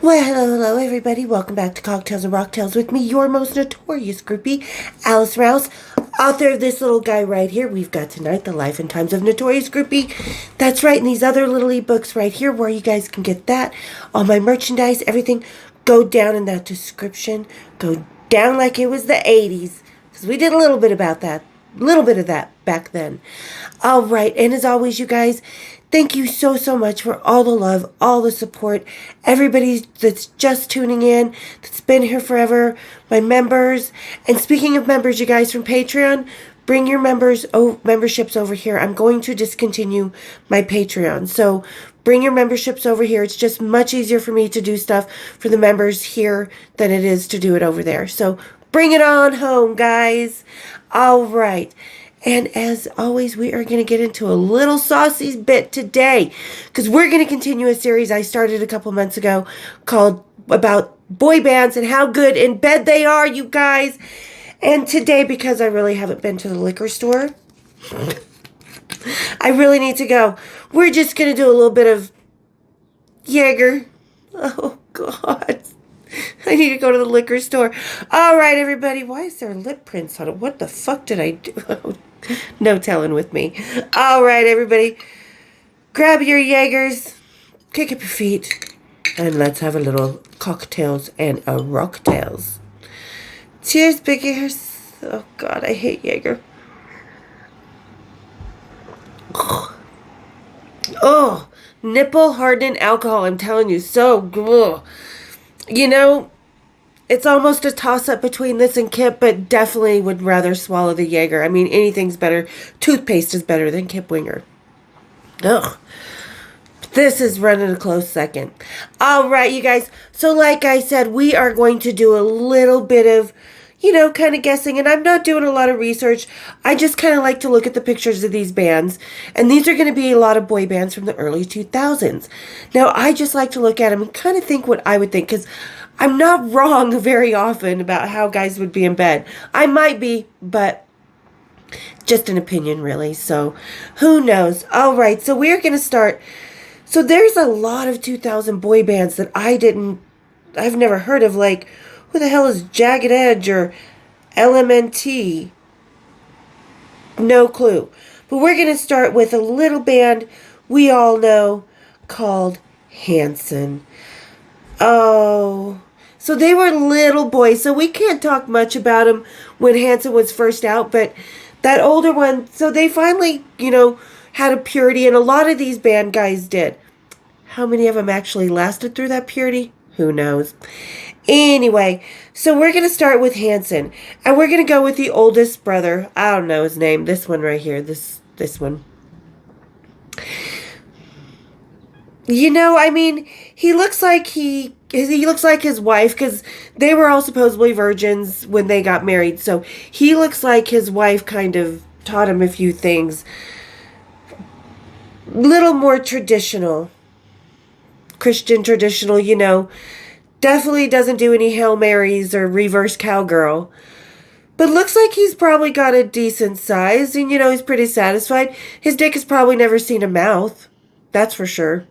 Well, hello, everybody. Welcome back to Cocktails and Rocktails with me, your most notorious groupie, Alice Rouse, author of this little guy right here. We've got tonight, The Life and Times of Notorious Groupie. That's right, and these other little ebooks right here where you guys can get that. All my merchandise, everything, go down in that description. Go down like it was the 80s, because we did a little bit about that. A little bit of that back then. All right, and as always, you guys, thank you so much for all the love, all the support, everybody that's just tuning in, that's been here forever, my members. And speaking of members, you guys from Patreon, bring your memberships over here. I'm going to discontinue my Patreon, so bring your memberships over here. It's just much easier for me to do stuff for the members here than it is to do it over there. So bring it on home, guys. All right. And as always, we are going to get into a little saucy bit today, because we're going to continue a series I started a couple months ago called about boy bands and how good in bed they are, you guys. And today, because I really haven't been to the liquor store, I really need to go. We're just going to do a little bit of Jaeger. Oh, God. I need to go to the liquor store. All right, everybody. Why is there lip prints on it? What the fuck did I do? No telling with me. All right, everybody. Grab your Jaegers. Kick up your feet. And let's have a little cocktails and a rocktails. Cheers, big ears. Oh, God. I hate Jaeger. Oh, nipple hardened alcohol. I'm telling you. So good. You know, it's almost a toss-up between this and Kip, but definitely would rather swallow the Jaeger. I mean, anything's better. Toothpaste is better than Kip Winger. Ugh. This is running a close second. All right, you guys. So like I said, we are going to do a little bit of, kind of guessing. And I'm not doing a lot of research. I just kind of like to look at the pictures of these bands. And these are going to be a lot of boy bands from the early 2000s. Now, I just like to look at them and kind of think what I would think. Because I'm not wrong very often about how guys would be in bed. I might be, but just an opinion, really. So, who knows? All right, so we're going to start. So, there's a lot of 2000 boy bands that I've never heard of. Like, who the hell is Jagged Edge or LMNT? No clue. But we're going to start with a little band we all know called Hansen. Oh, so they were little boys, so we can't talk much about them when Hansen was first out, but that older one, so they finally, had a purity, and a lot of these band guys did. How many of them actually lasted through that purity? Who knows? Anyway, so we're going to start with Hansen, and we're going to go with the oldest brother. I don't know his name. This one right here, this one. He looks like he looks like his wife, because they were all supposedly virgins when they got married. So he looks like his wife kind of taught him a few things. Little more traditional. Christian traditional, Definitely doesn't do any Hail Marys or reverse cowgirl. But looks like he's probably got a decent size. And, he's pretty satisfied. His dick has probably never seen a mouth. That's for sure.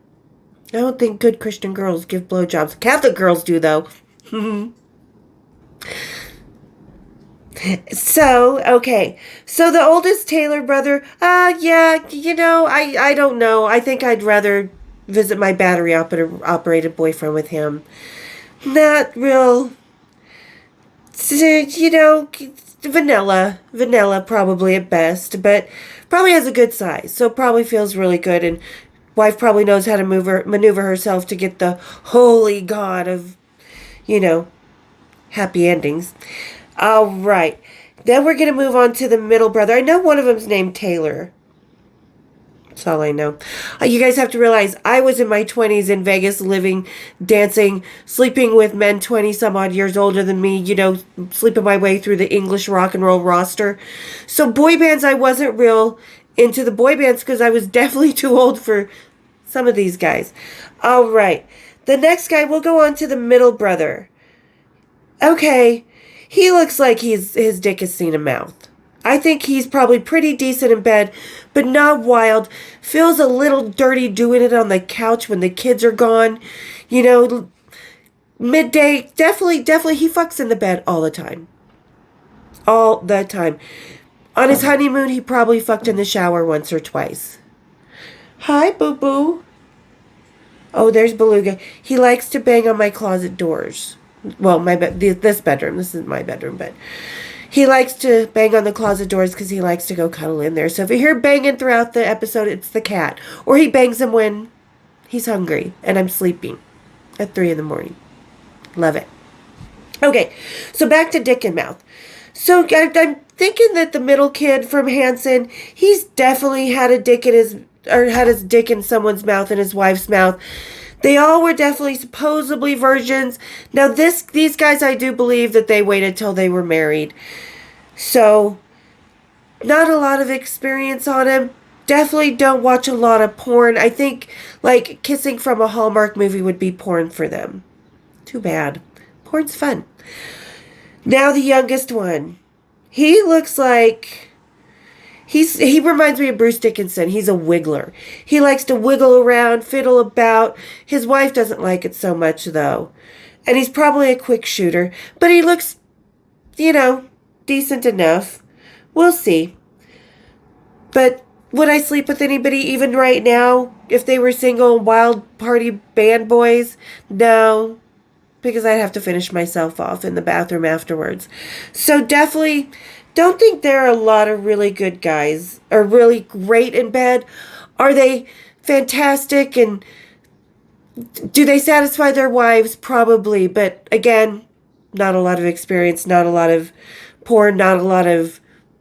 I don't think good Christian girls give blowjobs. Catholic girls do, though. So, okay. So the oldest Taylor brother, yeah, I don't know. I think I'd rather visit my battery-operated boyfriend with him. Not real, vanilla probably at best, but probably has a good size, so probably feels really good, and wife probably knows how to maneuver herself to get the holy god of, happy endings. All right, then we're going to move on to the middle brother. I know one of them's named Taylor. That's all I know. You guys have to realize I was in my 20s in Vegas, living, dancing, sleeping with men 20 some odd years older than me, sleeping my way through the English rock and roll roster. So boy bands, I wasn't real into the boy bands because I was definitely too old for some of these guys. All right. The next guy, we'll go on to the middle brother. Okay. He looks like his dick has seen a mouth. I think he's probably pretty decent in bed, but not wild. Feels a little dirty doing it on the couch when the kids are gone. Midday, definitely, he fucks in the bed all the time. All the time. On his honeymoon, he probably fucked in the shower once or twice. Hi, boo-boo. Oh, there's Beluga. He likes to bang on my closet doors. Well, this bedroom. This is my bedroom, but he likes to bang on the closet doors because he likes to go cuddle in there. So if you hear banging throughout the episode, it's the cat. Or he bangs him when he's hungry and I'm sleeping at 3 in the morning. Love it. Okay, so back to Dick and Mouth. So I'm thinking that the middle kid from Hansen, he's definitely had a dick in his, or had his dick in someone's mouth, in his wife's mouth. They all were definitely supposedly virgins. Now these guys, I do believe that they waited till they were married. So, not a lot of experience on him. Definitely don't watch a lot of porn. I think, like, kissing from a Hallmark movie would be porn for them. Too bad. Porn's fun. Now the youngest one. He looks like... He reminds me of Bruce Dickinson. He's a wiggler. He likes to wiggle around, fiddle about. His wife doesn't like it so much, though. And he's probably a quick shooter. But he looks, decent enough. We'll see. But would I sleep with anybody even right now if they were single wild party band boys? No. Because I'd have to finish myself off in the bathroom afterwards. So definitely don't think there are a lot of really good guys or really great in bed. Are they fantastic and do they satisfy their wives? Probably. But again, not a lot of experience, not a lot of porn, not a lot of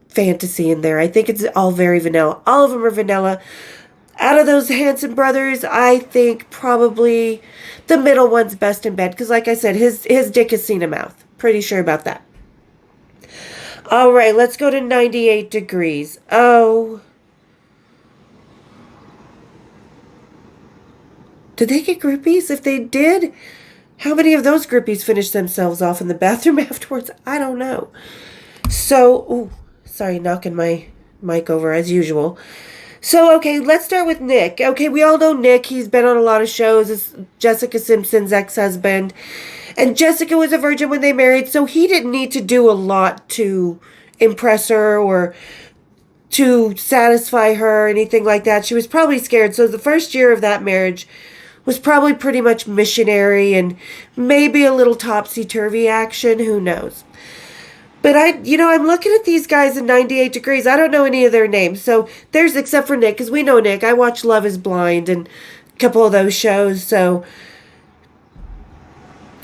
fantasy in there. I think it's all very vanilla. All of them are vanilla. Out of those Hansen brothers, I think probably the middle one's best in bed. Because like I said, his dick has seen a mouth. Pretty sure about that. All right, let's go to 98 degrees. Oh. Did they get groupies? If they did, how many of those groupies finished themselves off in the bathroom afterwards? I don't know. So, ooh, sorry, knocking my mic over as usual. So, okay, let's start with Nick. Okay, we all know Nick. He's been on a lot of shows. It's Jessica Simpson's ex-husband. And Jessica was a virgin when they married, so he didn't need to do a lot to impress her or to satisfy her or anything like that. She was probably scared. So the first year of that marriage was probably pretty much missionary and maybe a little topsy-turvy action. Who knows? But I'm looking at these guys in 98 degrees. I don't know any of their names. So there's, except for Nick, because we know Nick. I watch Love is Blind and a couple of those shows. So,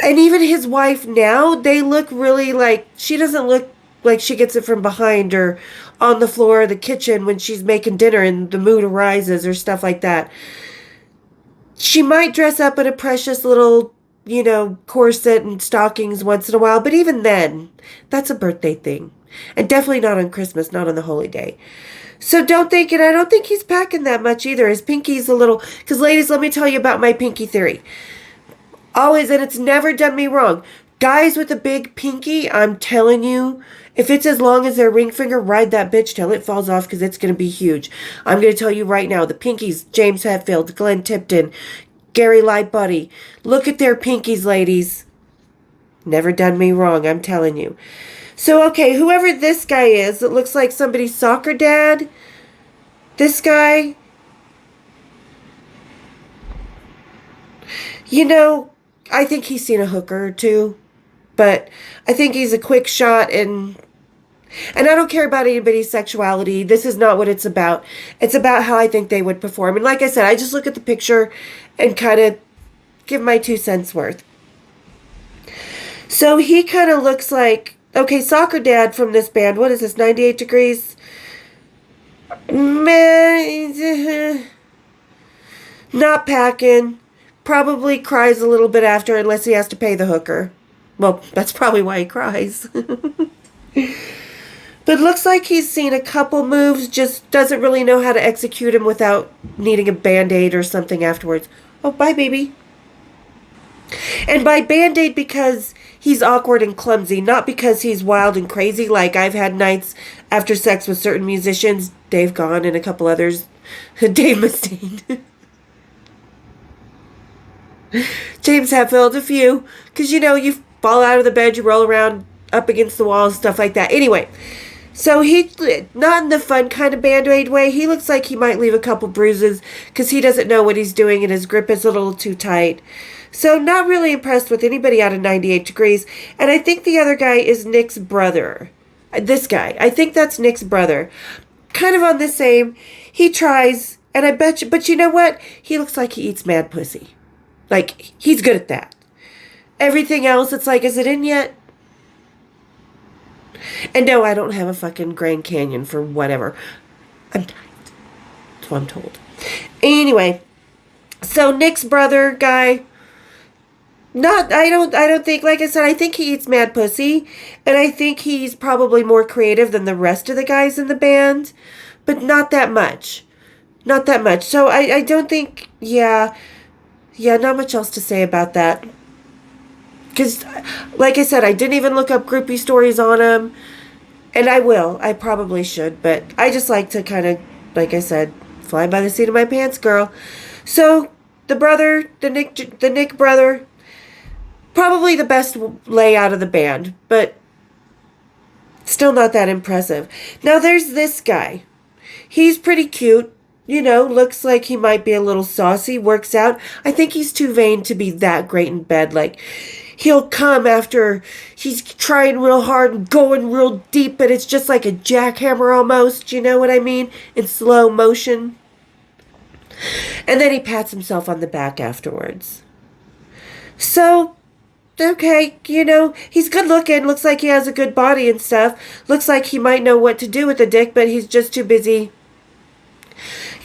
and even his wife now, they look really like, she doesn't look like she gets it from behind or on the floor of the kitchen when she's making dinner and the mood arises or stuff like that. She might dress up in a precious little corset and stockings once in a while. But even then, that's a birthday thing. And definitely not on Christmas, not on the holy day. So I don't think he's packing that much either. His pinky's a little, because ladies, let me tell you about my pinky theory. Always, and it's never done me wrong. Guys with a big pinky, I'm telling you, if it's as long as their ring finger, ride that bitch till it falls off because it's going to be huge. I'm going to tell you right now, the pinkies, James Hetfield, Glenn Tipton, Gary Lightbody. Look at their pinkies, ladies. Never done me wrong, I'm telling you. So, okay, whoever this guy is, it looks like somebody's soccer dad. This guy. I think he's seen a hooker or two. But I think he's a quick shot and I don't care about anybody's sexuality. This is not what it's about. It's about how I think they would perform. And like I said, I just look at the picture and kind of give my 2 cents worth. So he kind of looks like, okay, soccer dad from this band. What is this, 98 degrees? Not packing. Probably cries a little bit after unless he has to pay the hooker. Well, that's probably why he cries. But looks like he's seen a couple moves, just doesn't really know how to execute them without needing a Band-Aid or something afterwards. Oh, bye, baby. And by Band-Aid because he's awkward and clumsy, not because he's wild and crazy. Like I've had nights after sex with certain musicians, Dave Gahan and a couple others, Dave Mustaine. James Hetfield, a few. Because, you fall out of the bed, you roll around up against the wall, stuff like that. Anyway, so he, not in the fun kind of Band-Aid way, he looks like he might leave a couple bruises because he doesn't know what he's doing and his grip is a little too tight. So not really impressed with anybody out of 98 Degrees. And I think the other guy is Nick's brother. This guy. I think that's Nick's brother. Kind of on the same. He tries, and I bet you, but you know what? He looks like he eats mad pussy. Like, he's good at that. Everything else, it's like, is it in yet? And no, I don't have a fucking Grand Canyon for whatever. I'm tight. That's what I'm told. Anyway, so Nick's brother guy, I don't think, like I said, I think he eats mad pussy, and I think he's probably more creative than the rest of the guys in the band, but not that much. Not that much. So I don't think, yeah, not much else to say about that. Because, like I said, I didn't even look up groupie stories on him. And I will. I probably should. But I just like to kind of, like I said, fly by the seat of my pants, girl. So, the Nick brother, probably the best layout of the band. But still not that impressive. Now, there's this guy. He's pretty cute. Looks like he might be a little saucy, works out. I think he's too vain to be that great in bed. Like, he'll come after he's trying real hard and going real deep, and it's just like a jackhammer almost, you know what I mean? In slow motion. And then he pats himself on the back afterwards. So, okay, he's good looking. Looks like he has a good body and stuff. Looks like he might know what to do with the dick, but he's just too busy.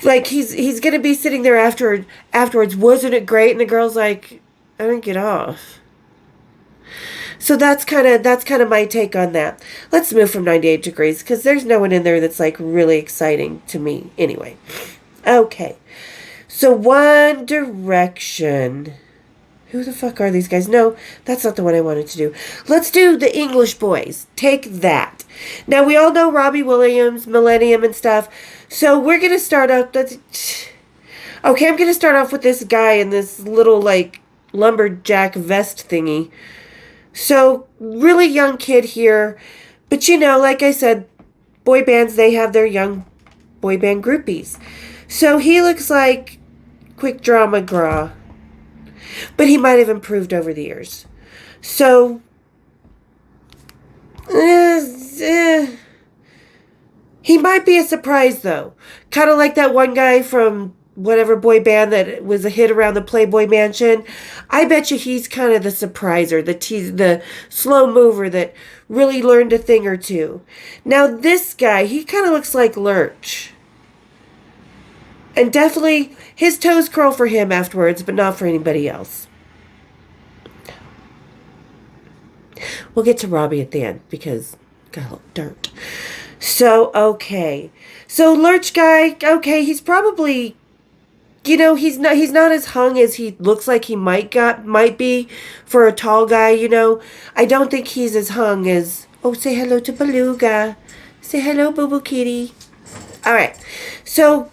Like, he's going to be sitting there afterwards. Wasn't it great? And the girl's like, I didn't get off. So that's kind of my take on that. Let's move from 98 Degrees because there's no one in there that's like really exciting to me. Anyway. Okay. So One Direction. Who the fuck are these guys? No, that's not the one I wanted to do. Let's do the English Boys. Take that. Now, we all know Robbie Williams, Millennium and stuff. So we're going to start out. Okay, I'm going to start off with this guy in this little, like, lumberjack vest thingy. So, really young kid here. But, like I said, boy bands, they have their young boy band groupies. So, he looks like Quick Draw McGraw. But he might have improved over the years. So, he might be a surprise, though. Kind of like that one guy from whatever boy band that was a hit around the Playboy Mansion. I bet you he's kind of the surpriser, the slow mover that really learned a thing or two. Now, this guy, he kind of looks like Lurch. And definitely, his toes curl for him afterwards, but not for anybody else. We'll get to Robbie at the end, because got a little dirt. So, okay. So, Lurch guy, okay, he's probably, he's not as hung as he looks like he might be for a tall guy, I don't think he's as hung as, say hello to Beluga. Say hello, Boo-Boo Kitty. All right. So,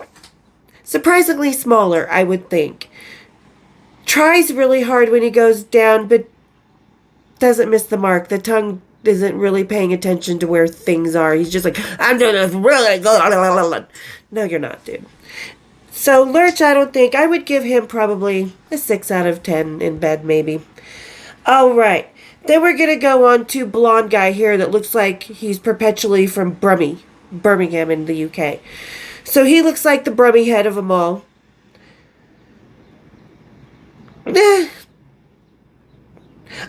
surprisingly smaller, I would think. Tries really hard when he goes down, but doesn't miss the mark. The tongue isn't really paying attention to where things are. He's just like, I'm doing this really good. No, you're not, dude. So, Lurch, I don't think. I would give him probably a 6 out of 10 in bed, maybe. All right. Then we're going to go on to blonde guy here that looks like he's perpetually from Birmingham in the UK. So he looks like the Brummy head of them all.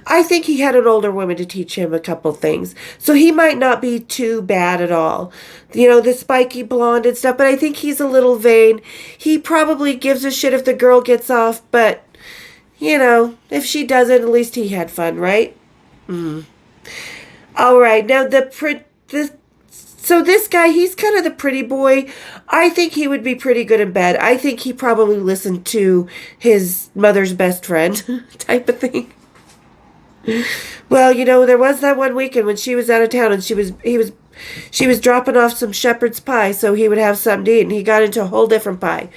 I think he had an older woman to teach him a couple things. So he might not be too bad at all. The spiky blonde and stuff. But I think he's a little vain. He probably gives a shit if the girl gets off. But, if she doesn't, at least he had fun, right? All right. Now, so this guy, he's kind of the pretty boy. I think he would be pretty good in bed. I think he probably listened to his mother's best friend type of thing. Well, there was that one weekend when she was out of town and he was She was dropping off some shepherd's pie so he would have something to eat, and he got into a whole different pie.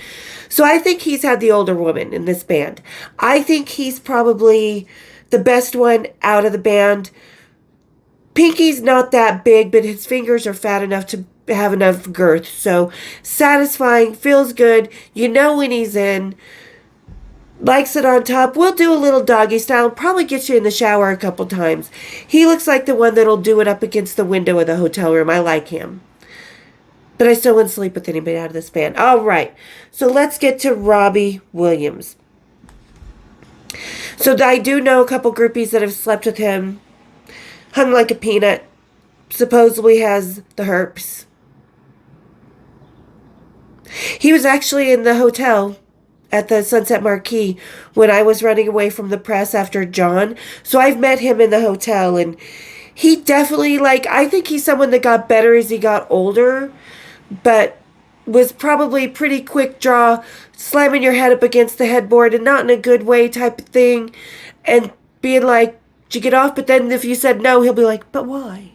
So I think he's had the older woman in this band. I think he's probably the best one out of the band. Pinky's not that big, but his fingers are fat enough to have enough girth. So satisfying, feels good. You know when he's in. Likes it on top. We'll do a little doggy style. Probably get you in the shower a couple times. He looks like the one that'll do it up against the window of the hotel room. I like him. But I still wouldn't sleep with anybody out of this band. All right. So let's get to Robbie Williams. So I do know a couple groupies that have slept with him. Hung like a peanut. Supposedly has the herpes. He was actually in the hotel at the Sunset Marquis when I was running away from the press after John. So I've met him in the hotel, and he definitely, I think he's someone that got better as he got older, but was probably pretty quick draw, slamming your head up against the headboard and not in a good way type of thing, and being like, did you get off? But then if you said no, he'll be like, but why?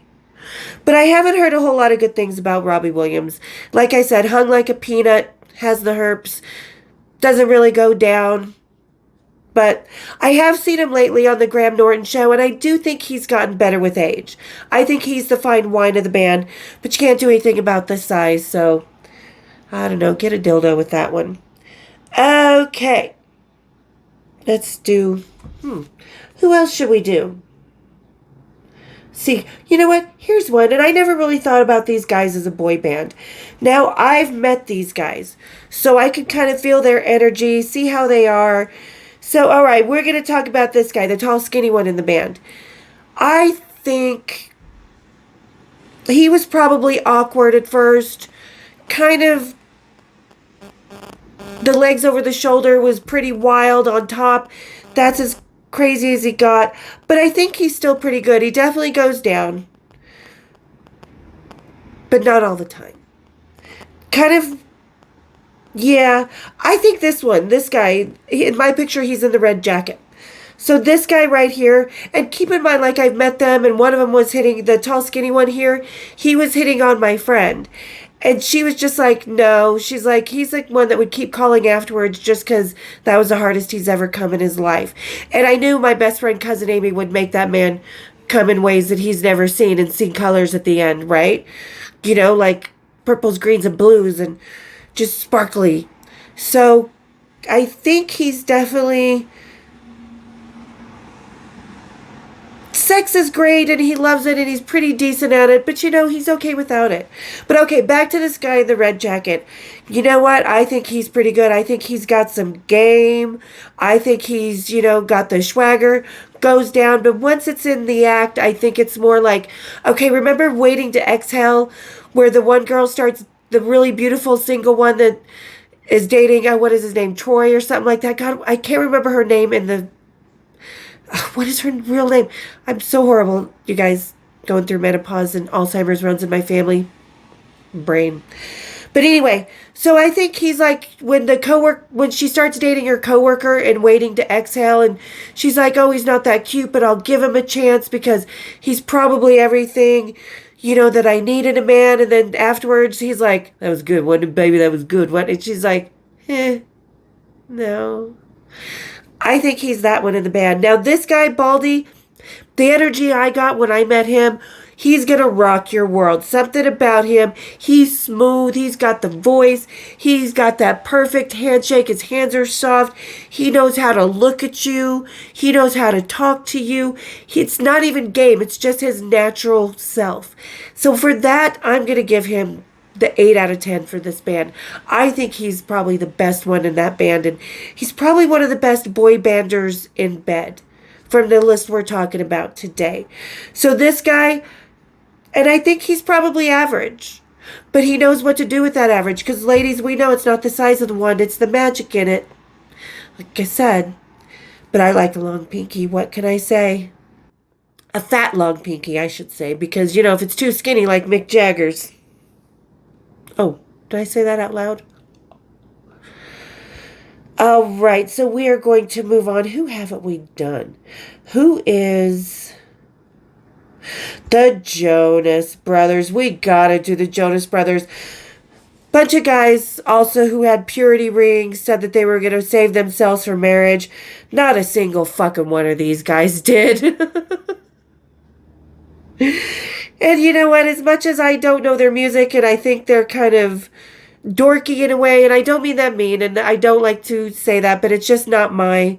But I haven't heard a whole lot of good things about Robbie Williams. Like I said, hung like a peanut, has the herpes, doesn't really go down. But I have seen him lately on the Graham Norton show, and I do think he's gotten better with age. I think he's the fine wine of the band, but you can't do anything about the size, so I don't know, get a dildo with that one. Okay. Let's do, who else should we do? See, you know what? Here's one, and I never really thought about these guys as a boy band. Now, I've met these guys, so I could kind of feel their energy, see how they are. So, all right, we're going to talk about this guy, the tall, skinny one in the band. I think he was probably awkward at first, kind of, the legs over the shoulder was pretty wild on top. That's as crazy as he got, but I think he's still pretty good. He definitely goes down, but not all the time. Kind of, yeah, I think this guy, in my picture, he's in the red jacket. So this guy right here, and keep in mind, like I've met them, and one of them was hitting, the tall skinny one here, he was hitting on my friend. And she was just like, no. She's like, he's like one that would keep calling afterwards just because that was the hardest he's ever come in his life. And I knew my best friend, Cousin Amy, would make that man come in ways that he's never seen and see colors at the end, right? You know, like purples, greens, and blues and just sparkly. So I think he's definitely... Sex is great and he loves it and he's pretty decent at it, but you know, he's okay without it. But okay, back to this guy in the red jacket. You know what? I think he's pretty good. I think he's got some game. I think he's, you know, got the swagger, goes down. But once it's in the act, I think it's more like, okay, remember Waiting to Exhale, where the one girl starts, the really beautiful single one that is dating, what is his name, Troy or something like that. God, I can't remember her name in the... What is her real name? I'm so horrible, you guys, going through menopause and Alzheimer's runs in my family brain. But anyway, so I think he's like when she starts dating her coworker and Waiting to Exhale, and she's like, oh, he's not that cute, but I'll give him a chance because he's probably everything, you know, that I need in a man. And then afterwards, he's like, that was good, wasn't it, baby? That was good, what? And she's like, no. I think he's that one in the band. Now, this guy, Baldy, the energy I got when I met him, he's going to rock your world. Something about him. He's smooth. He's got the voice. He's got that perfect handshake. His hands are soft. He knows how to look at you. He knows how to talk to you. It's not even game. It's just his natural self. So for that, I'm going to give him the 8 out of 10 for this band. I think he's probably the best one in that band, and he's probably one of the best boy banders in bed from the list we're talking about today. So this guy, and I think he's probably average, but he knows what to do with that average, because ladies, we know it's not the size of the wand, it's the magic in it. Like I said, but I like a long pinky. What can I say? A fat long pinky, I should say, because, you know, if it's too skinny like Mick Jagger's. Oh, did I say that out loud? All right, so we are going to move on. Who haven't we done? Who is... The Jonas Brothers. We gotta do the Jonas Brothers. Bunch of guys also who had purity rings said that they were gonna save themselves for marriage. Not a single fucking one of these guys did. And you know what? As much as I don't know their music and I think they're kind of dorky in a way, and I don't mean that mean, and I don't like to say that, but it's just not my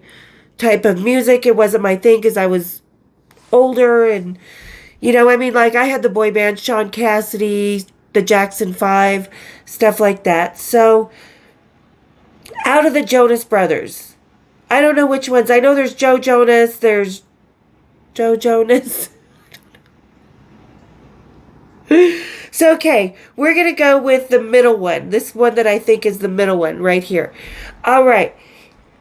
type of music. It wasn't my thing because I was older and, I mean, like I had the boy band, Sean Cassidy, the Jackson 5, stuff like that. So, out of the Jonas Brothers, I don't know which ones. I know there's Joe Jonas, there's Joe Jonas. So, okay, we're going to go with the middle one. This one that I think is the middle one right here. All right.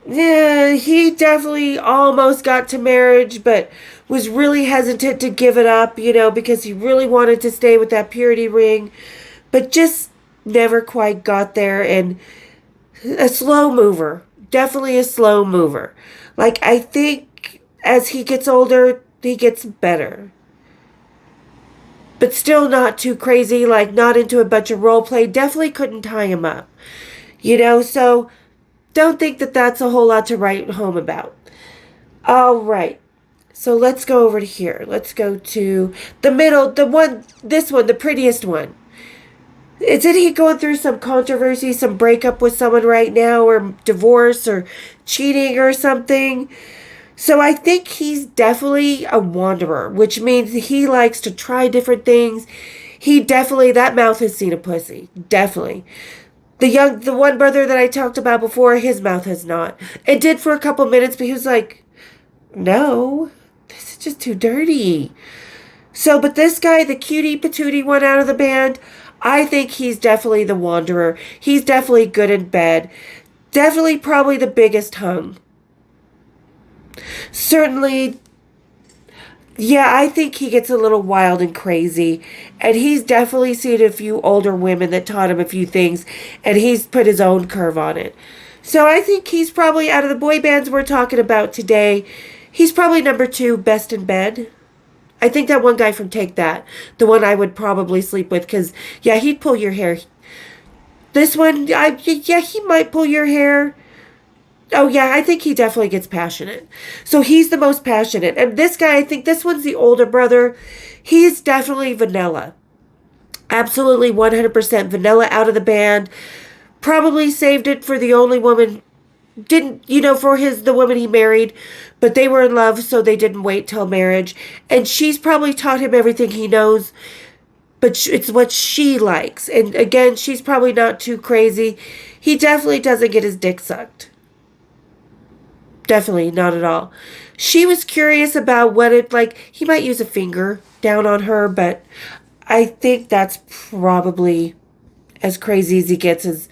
Yeah, he definitely almost got to marriage, but was really hesitant to give it up, because he really wanted to stay with that purity ring, but just never quite got there. And a slow mover, definitely a slow mover. Like, I think as he gets older, he gets better. But still not too crazy, like not into a bunch of role play. Definitely couldn't tie him up, so don't think that that's a whole lot to write home about. All right. So let's go over to here. Let's go to the middle, this one, the prettiest one. Isn't he going through some controversy, some breakup with someone right now, or divorce, or cheating or something? So I think he's definitely a wanderer, which means he likes to try different things. That mouth has seen a pussy. Definitely. The one brother that I talked about before, his mouth has not. It did for a couple minutes, but he was like, no, this is just too dirty. So, but this guy, the cutie patootie one out of the band, I think he's definitely the wanderer. He's definitely good in bed. Definitely probably the biggest hung. Certainly, yeah, I think he gets a little wild and crazy. And he's definitely seen a few older women that taught him a few things. And he's put his own curve on it. So I think he's probably, out of the boy bands we're talking about today, he's probably number 2 best in bed. I think that one guy from Take That, the one I would probably sleep with. Because, yeah, he'd pull your hair. This one, he might pull your hair. Oh, yeah, I think he definitely gets passionate. So he's the most passionate. And this guy, I think this one's the older brother. He's definitely vanilla. Absolutely 100% vanilla out of the band. Probably saved it for the only woman, for the woman he married. But they were in love, so they didn't wait till marriage. And she's probably taught him everything he knows. But it's what she likes. And again, she's probably not too crazy. He definitely doesn't get his dick sucked. Definitely not at all. She was curious about what he might use a finger down on her, but I think that's probably as crazy as he gets as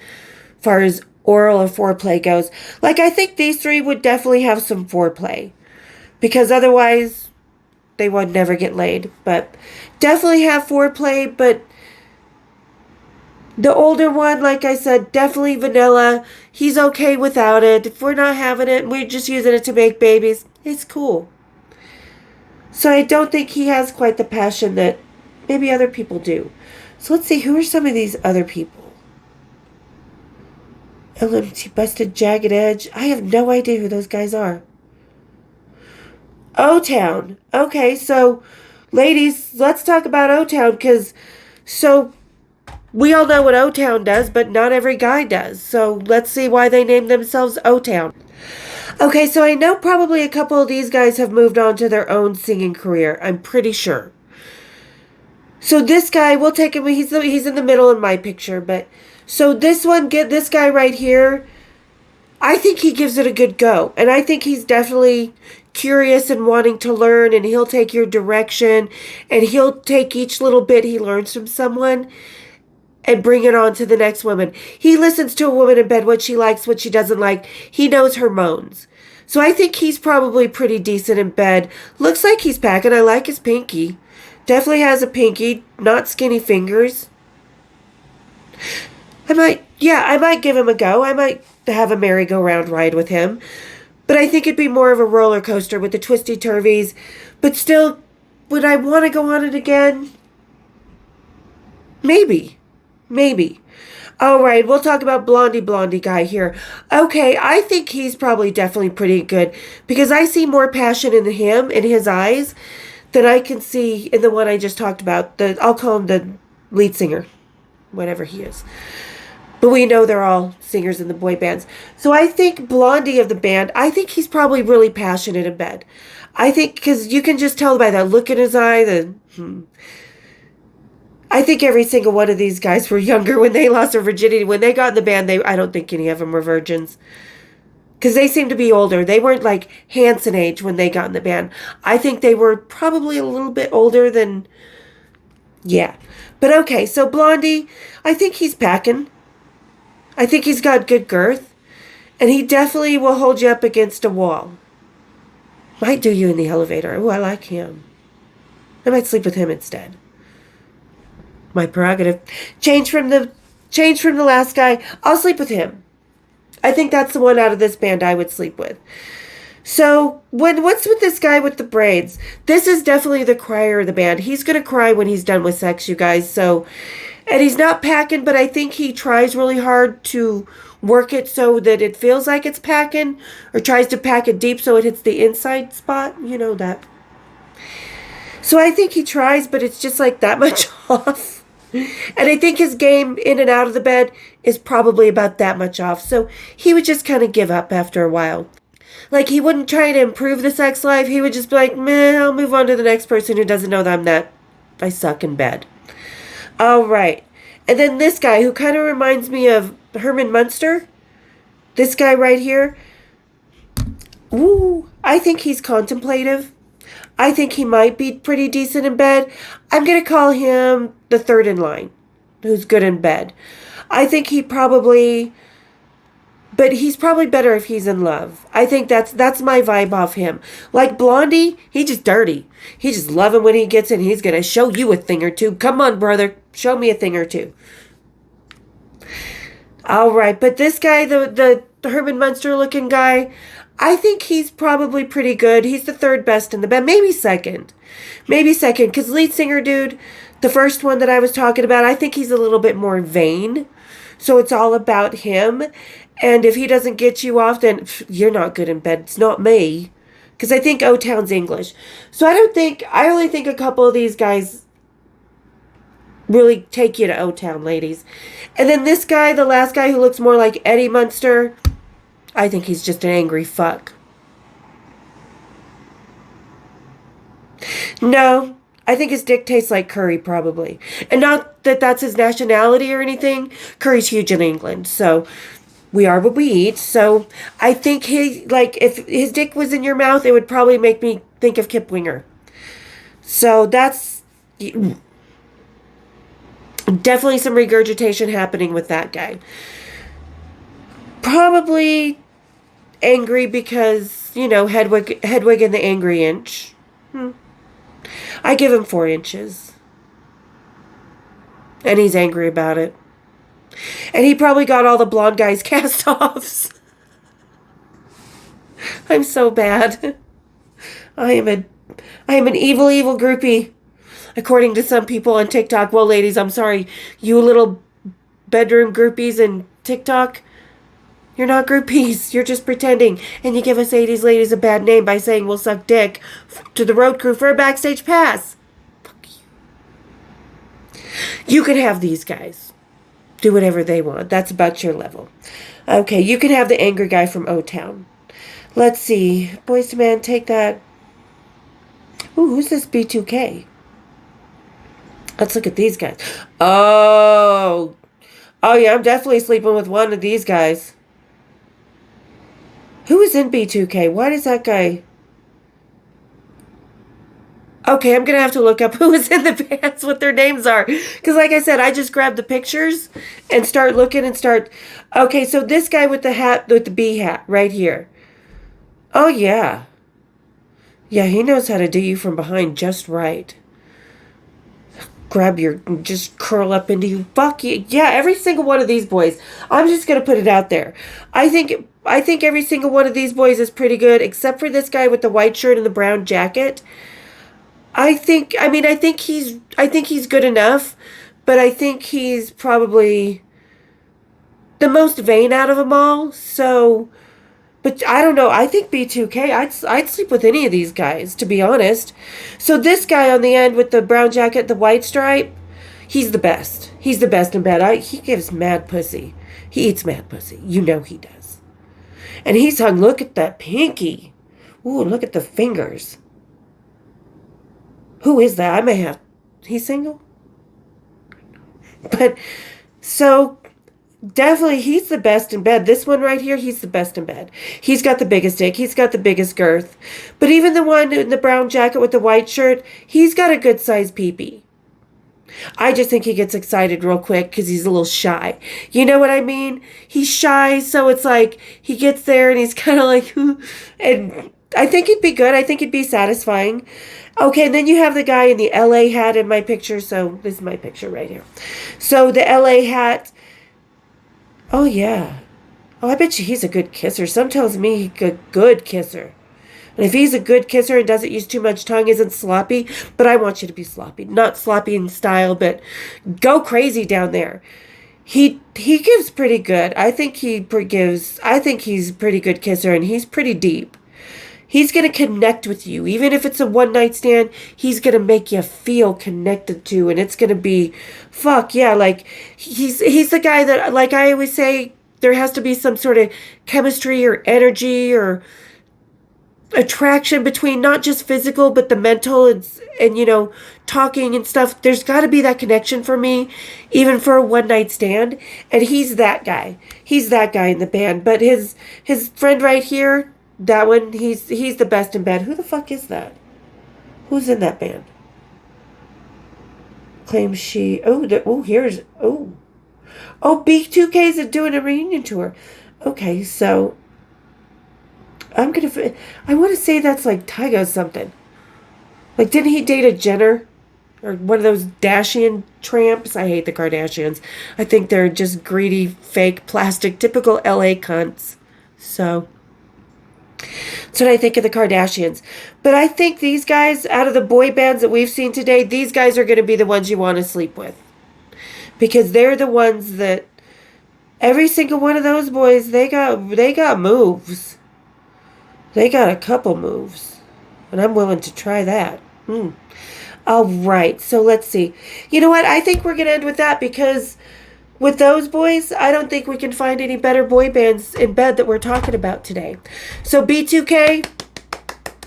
far as oral or foreplay goes. I think these 3 would definitely have some foreplay, because otherwise they would never get laid. But definitely have foreplay, but the older one, like I said, definitely vanilla. He's okay without it. If we're not having it, we're just using it to make babies, it's cool. So I don't think he has quite the passion that maybe other people do. So let's see, who are some of these other people? LMT Busted Jagged Edge. I have no idea who those guys are. OTown. Okay, so ladies, let's talk about OTown, because we all know what OTown does, but not every guy does. So let's see why they named themselves OTown. Okay, so I know probably a couple of these guys have moved on to their own singing career. I'm pretty sure. So this guy, we'll take him. He's in the middle in my picture, but so this guy right here, I think he gives it a good go, and I think he's definitely curious and wanting to learn, and he'll take your direction, and he'll take each little bit he learns from someone and bring it on to the next woman. He listens to a woman in bed, what she likes, what she doesn't like. He knows her moans. So I think he's probably pretty decent in bed. Looks like he's packing. I like his pinky. Definitely has a pinky, not skinny fingers. I might give him a go. I might have a merry-go-round ride with him. But I think it'd be more of a roller coaster with the twisty-turvies, but still would I want to go on it again? Maybe. Maybe. All right, we'll talk about Blondie guy here. Okay, I think he's probably definitely pretty good because I see more passion in him, in his eyes, than I can see in the one I just talked about. I'll call him the lead singer, whatever he is. But we know they're all singers in the boy bands. So I think Blondie of the band, I think he's probably really passionate in bed. I think, because you can just tell by that look in his eye, I think every single one of these guys were younger when they lost their virginity. When they got in the band, I don't think any of them were virgins. Because they seemed to be older. They weren't like Hansen age when they got in the band. I think they were probably a little bit older than, yeah. But okay, so Blondie, I think he's packing. I think he's got good girth. And he definitely will hold you up against a wall. Might do you in the elevator. Oh, I like him. I might sleep with him instead. My prerogative. Change from the last guy. I'll sleep with him. I think that's the one out of this band I would sleep with. So, what's with this guy with the braids? This is definitely the crier of the band. He's going to cry when he's done with sex, you guys. So, and he's not packing, but I think he tries really hard to work it so that it feels like it's packing, or tries to pack it deep so it hits the inside spot. You know that. So I think he tries, but it's just like that much off. And I think his game in and out of the bed is probably about that much off. So he would just kind of give up after a while. Like, he wouldn't try to improve the sex life. He would just be like, meh, I'll move on to the next person who doesn't know that I suck in bed. All right. And then this guy who kind of reminds me of Herman Munster. This guy right here. Ooh, I think he's contemplative. I think he might be pretty decent in bed. I'm going to call him the third in line, who's good in bed. I think he's probably better if he's in love. I think that's my vibe off him. Like Blondie, he's just dirty. He's just loving when he gets in. He's going to show you a thing or two. Come on, brother. Show me a thing or two. All right. But this guy, the Herman Munster looking guy, I think he's probably pretty good. He's the third best in the band. Maybe second. Because lead singer dude, the first one that I was talking about, I think he's a little bit more vain. So it's all about him. And if he doesn't get you off, then you're not good in bed. It's not me. Because I think OTown's English. So I only think a couple of these guys really take you to OTown, ladies. And then this guy, the last guy who looks more like Eddie Munster, I think he's just an angry fuck. No, I think his dick tastes like curry, probably. And not that that's his nationality or anything. Curry's huge in England, so we are what we eat. So I think if his dick was in your mouth, it would probably make me think of Kip Winger. So that's definitely some regurgitation happening with that guy. Probably angry because, Hedwig and the Angry Inch. I give him 4 inches. And he's angry about it. And he probably got all the blonde guys cast-offs. I'm so bad. I am an evil, evil groupie. According to some people on TikTok. Well, ladies, I'm sorry. You little bedroom groupies in TikTok, you're not groupies. You're just pretending. And you give us 80s ladies a bad name by saying we'll suck dick to the road crew for a backstage pass. Fuck you. You can have these guys. Do whatever they want. That's about your level. Okay, you can have the angry guy from OTown. Let's see. Boys to Man, take that. Ooh, who's this B2K? Let's look at these guys. Oh, yeah, I'm definitely sleeping with one of these guys. Who is in B2K? Why does that guy... Okay, I'm going to have to look up who is in the bands, what their names are. Because like I said, I just grabbed the pictures and start looking and start... Okay, so this guy with the hat, with the bee hat right here. Oh, yeah. Yeah, he knows how to do you from behind just right. Just curl up into you. Fuck you. Yeah, every single one of these boys. I'm just going to put it out there. I think every single one of these boys is pretty good, except for this guy with the white shirt and the brown jacket. I think he's good enough, but I think he's probably the most vain out of them all. So, but I don't know. I think B2K. I'd sleep with any of these guys, to be honest. So this guy on the end with the brown jacket, the white stripe, he's the best. He's the best in bed. He gives mad pussy. He eats mad pussy. You know he does. And he's hung. Look at that pinky. Ooh, look at the fingers. Who is that? I may have. He's single? But, so, definitely he's the best in bed. This one right here, he's the best in bed. He's got the biggest dick. He's got the biggest girth. But even the one in the brown jacket with the white shirt, he's got a good sized peepee. I just think he gets excited real quick because he's a little shy. You know what I mean? He's shy, so it's like he gets there and he's kind of like, and I think it'd be good. I think it'd be satisfying. Okay, and then you have the guy in the LA hat in my picture. So this is my picture right here. So the LA hat. Oh, yeah. Oh, I bet you he's a good kisser. Some tells me he's a good kisser. And if he's a good kisser and doesn't use too much tongue, isn't sloppy, but I want you to be sloppy. Not sloppy in style, but go crazy down there. He gives pretty good. I think he's a pretty good kisser, and he's pretty deep. He's going to connect with you. Even if it's a one-night stand, he's going to make you feel connected to, and it's going to be, fuck, yeah, like, he's the guy that, like I always say, there has to be some sort of chemistry or energy or attraction between not just physical, but the mental and you know, talking and stuff. There's got to be that connection for me, even for a one-night stand, and he's that guy. He's that guy in the band, but his friend right here, that one, he's the best in bed. Who the fuck is that? Who's in that band? Claims she. Here's. B2K is doing a reunion tour. Okay, so I want to say that's like Tyga something. Like, didn't he date a Jenner? Or one of those Kardashian tramps? I hate the Kardashians. I think they're just greedy, fake, plastic, typical LA cunts. So that's what I think of the Kardashians. But I think these guys, out of the boy bands that we've seen today, these guys are going to be the ones you want to sleep with. Because they're the ones that, every single one of those boys, they got moves. They got a couple moves. And I'm willing to try that. All right, so let's see. You know what? I think we're going to end with that because with those boys, I don't think we can find any better boy bands in bed that we're talking about today. So B2K,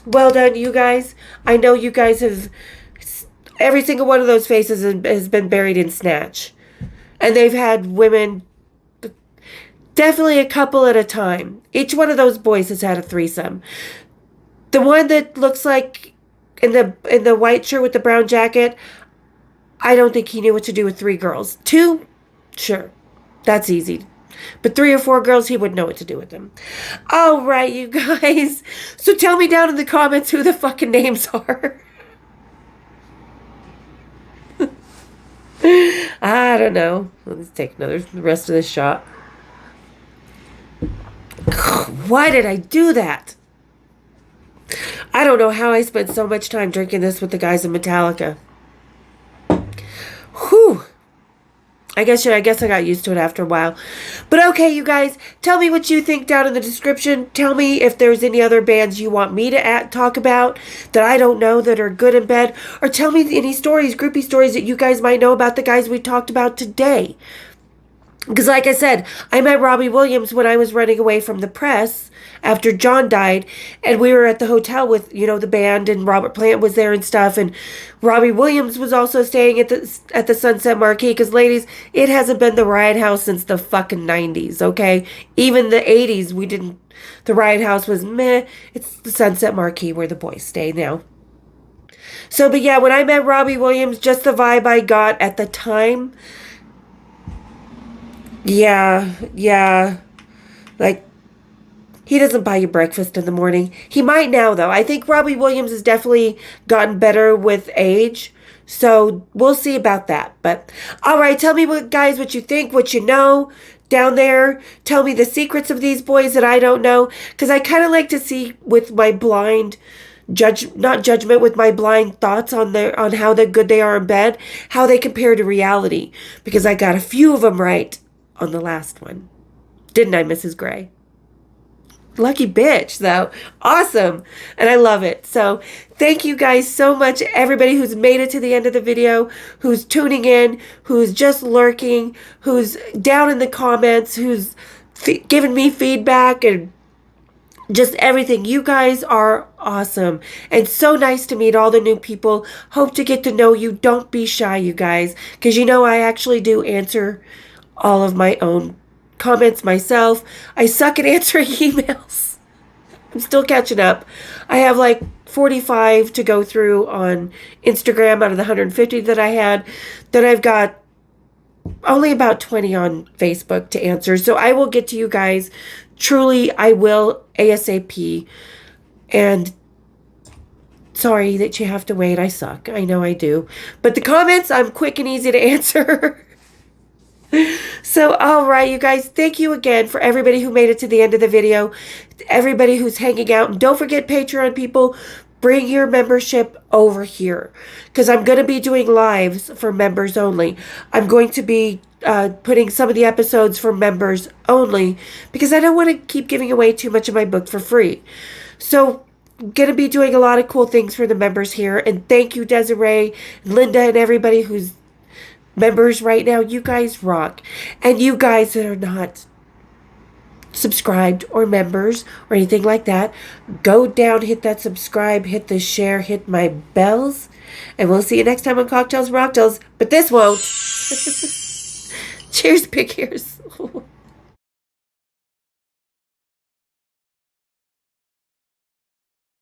well done, you guys. I know you guys have, every single one of those faces has been buried in Snatch. And they've had women, definitely a couple at a time. Each one of those boys has had a threesome. The one that looks like in the white shirt with the brown jacket, I don't think he knew what to do with 3 girls. 2, sure, that's easy. But 3 or 4 girls, he wouldn't know what to do with them. All right, you guys. So tell me down in the comments who the fucking names are. I don't know. Let's take the rest of this shot. Why did I do that? I don't know how I spent so much time drinking this with the guys in Metallica. Whew. I guess I got used to it after a while. But okay, you guys, tell me what you think down in the description. Tell me if there's any other bands you want me to talk about that I don't know that are good in bed. Or tell me any stories, groupie stories that you guys might know about the guys we talked about today. Because like I said, I met Robbie Williams when I was running away from the press after John died, and we were at the hotel with, the band, and Robert Plant was there and stuff, and Robbie Williams was also staying at the Sunset Marquee, because ladies, it hasn't been the Riot House since the fucking 90s, okay? Even the 80s, the Riot House was meh. It's the Sunset Marquee where the boys stay now. So, but yeah, when I met Robbie Williams, just the vibe I got at the time, yeah, like, he doesn't buy you breakfast in the morning. He might now, though. I think Robbie Williams has definitely gotten better with age. So we'll see about that. But all right, tell me guys, what you think, what you know down there. Tell me the secrets of these boys that I don't know. Because I kind of like to see with my blind not judgment with my blind thoughts on how good they are in bed, how they compare to reality. Because I got a few of them right on the last one. Didn't I, Mrs. Gray? Lucky bitch, though. Awesome. And I love it. So thank you guys so much. Everybody who's made it to the end of the video, who's tuning in, who's just lurking, who's down in the comments, who's giving me feedback and just everything. You guys are awesome. And so nice to meet all the new people. Hope to get to know you. Don't be shy, you guys. Because you know I actually do answer all of my own comments myself. I suck at answering emails. I'm still catching up. I have like 45 to go through on Instagram out of the 150 that I had. Then I've got only about 20 on Facebook to answer. So I will get to you guys. Truly, I will ASAP. And sorry that you have to wait. I suck. I know I do. But the comments, I'm quick and easy to answer. So, all right, you guys, thank you again for everybody who made it to the end of the video, everybody who's hanging out. And don't forget, Patreon people, bring your membership over here because I'm going to be doing lives for members only. I'm going to be putting some of the episodes for members only because I don't want to keep giving away too much of my book for free. So, I'm going to be doing a lot of cool things for the members here. And thank you, Desiree, Linda, and everybody who's members right now. You guys rock. And you guys that are not subscribed or members or anything like that, go down, hit that subscribe, hit the share, hit my bells, and we'll see you next time on Cocktails and Rocktails. But this won't. Cheers, big ears.